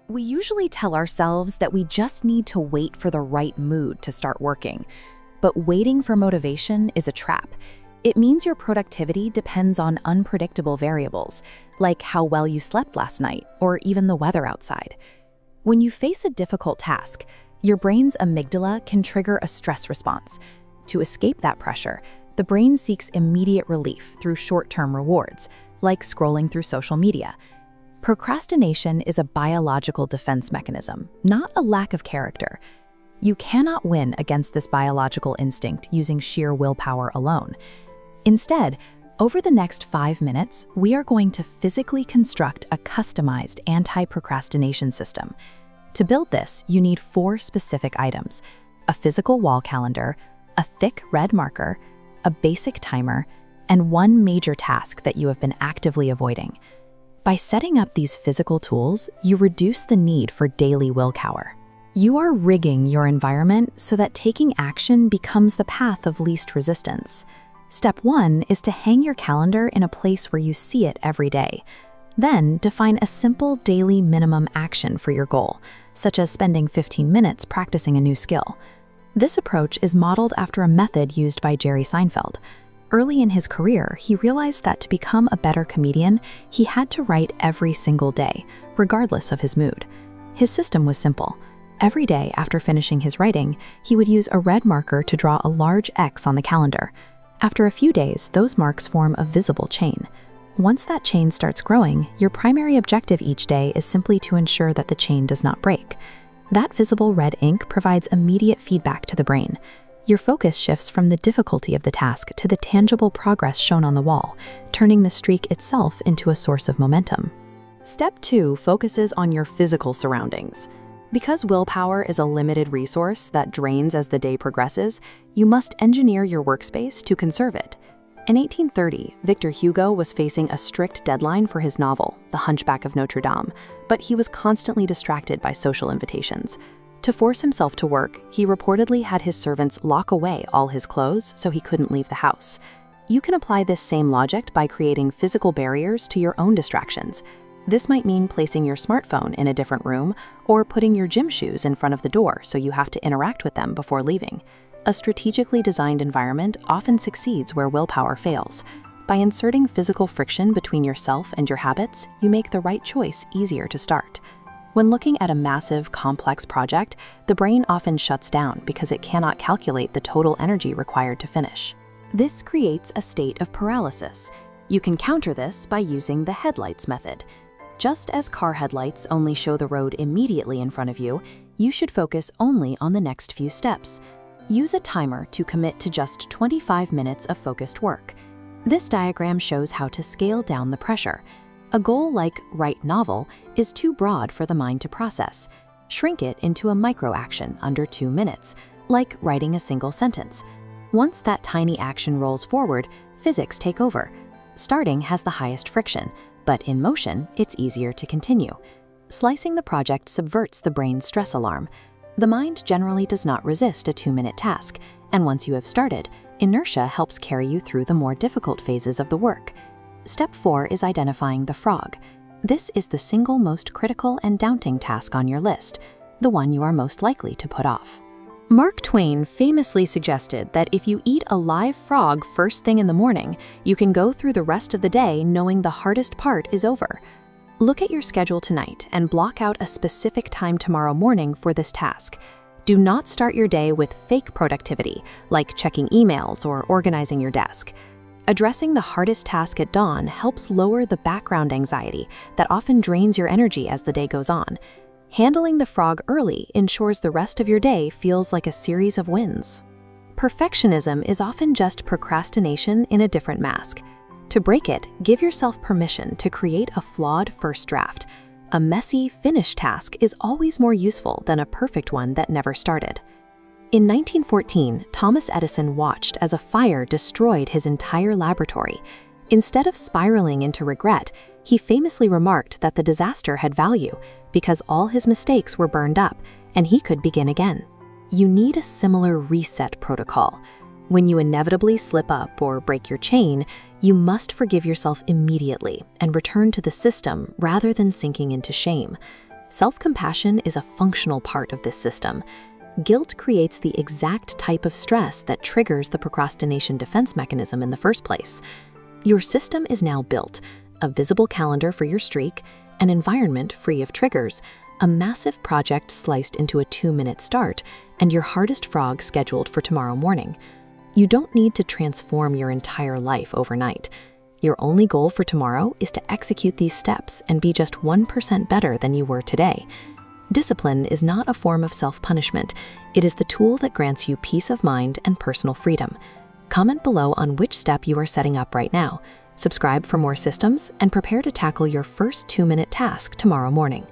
We usually tell ourselves that we just need to wait for the right mood to start working. But waiting for motivation is a trap. It means your productivity depends on unpredictable variables, like how well you slept last night or even the weather outside. When you face a difficult task, your brain's amygdala can trigger a stress response. To escape that pressure, the brain seeks immediate relief through short-term rewards, like scrolling through social media. Procrastination is a biological defense mechanism, not a lack of character. You cannot win against this biological instinct using sheer willpower alone. Instead, over the next 5 minutes, we are going to physically construct a customized anti-procrastination system. To build this, you need 4 specific items: a physical wall calendar, a thick red marker, a basic timer, and one major task that you have been actively avoiding. By setting up these physical tools, you reduce the need for daily willpower. You are rigging your environment so that taking action becomes the path of least resistance. Step 1 is to hang your calendar in a place where you see it every day. Then, define a simple daily minimum action for your goal, such as spending 15 minutes practicing a new skill. This approach is modeled after a method used by Jerry Seinfeld. Early in his career, he realized that to become a better comedian, he had to write every single day, regardless of his mood. His system was simple. Every day after finishing his writing, he would use a red marker to draw a large X on the calendar. After a few days, those marks form a visible chain. Once that chain starts growing, your primary objective each day is simply to ensure that the chain does not break. That visible red ink provides immediate feedback to the brain. Your focus shifts from the difficulty of the task to the tangible progress shown on the wall, turning the streak itself into a source of momentum. Step 2 focuses on your physical surroundings. Because willpower is a limited resource that drains as the day progresses, you must engineer your workspace to conserve it. In 1830, Victor Hugo was facing a strict deadline for his novel, The Hunchback of Notre Dame, but he was constantly distracted by social invitations. To force himself to work, he reportedly had his servants lock away all his clothes so he couldn't leave the house. You can apply this same logic by creating physical barriers to your own distractions. This might mean placing your smartphone in a different room or putting your gym shoes in front of the door so you have to interact with them before leaving. A strategically designed environment often succeeds where willpower fails. By inserting physical friction between yourself and your habits, you make the right choice easier to start. When looking at a massive, complex project, the brain often shuts down because it cannot calculate the total energy required to finish. This creates a state of paralysis. You can counter this by using the headlights method. Just as car headlights only show the road immediately in front of you, you should focus only on the next few steps. Use a timer to commit to just 25 minutes of focused work. This diagram shows how to scale down the pressure. A goal like write novel is too broad for the mind to process. Shrink it into a micro-action under 2 minutes, like writing a single sentence. Once that tiny action rolls forward, physics take over. Starting has the highest friction, but in motion, it's easier to continue. Slicing the project subverts the brain's stress alarm. The mind generally does not resist a 2-minute task, and once you have started, inertia helps carry you through the more difficult phases of the work. Step 4 is identifying the frog. This is the single most critical and daunting task on your list, the one you are most likely to put off. Mark Twain famously suggested that if you eat a live frog first thing in the morning, you can go through the rest of the day knowing the hardest part is over. Look at your schedule tonight and block out a specific time tomorrow morning for this task. Do not start your day with fake productivity, like checking emails or organizing your desk. Addressing the hardest task at dawn helps lower the background anxiety that often drains your energy as the day goes on. Handling the frog early ensures the rest of your day feels like a series of wins. Perfectionism is often just procrastination in a different mask. To break it, give yourself permission to create a flawed first draft. A messy, finished task is always more useful than a perfect one that never started. In 1914, Thomas Edison watched as a fire destroyed his entire laboratory. Instead of spiraling into regret, he famously remarked that the disaster had value because all his mistakes were burned up and he could begin again. You need a similar reset protocol. When you inevitably slip up or break your chain, you must forgive yourself immediately and return to the system rather than sinking into shame. Self-compassion is a functional part of this system. Guilt creates the exact type of stress that triggers the procrastination defense mechanism in the first place. Your system is now built: a visible calendar for your streak, an environment free of triggers, a massive project sliced into a 2-minute start, and your hardest frog scheduled for tomorrow morning. You don't need to transform your entire life overnight. Your only goal for tomorrow is to execute these steps and be just 1% better than you were today. Discipline is not a form of self-punishment. It is the tool that grants you peace of mind and personal freedom. Comment below on which step you are setting up right now. Subscribe for more systems and prepare to tackle your first 2-minute task tomorrow morning.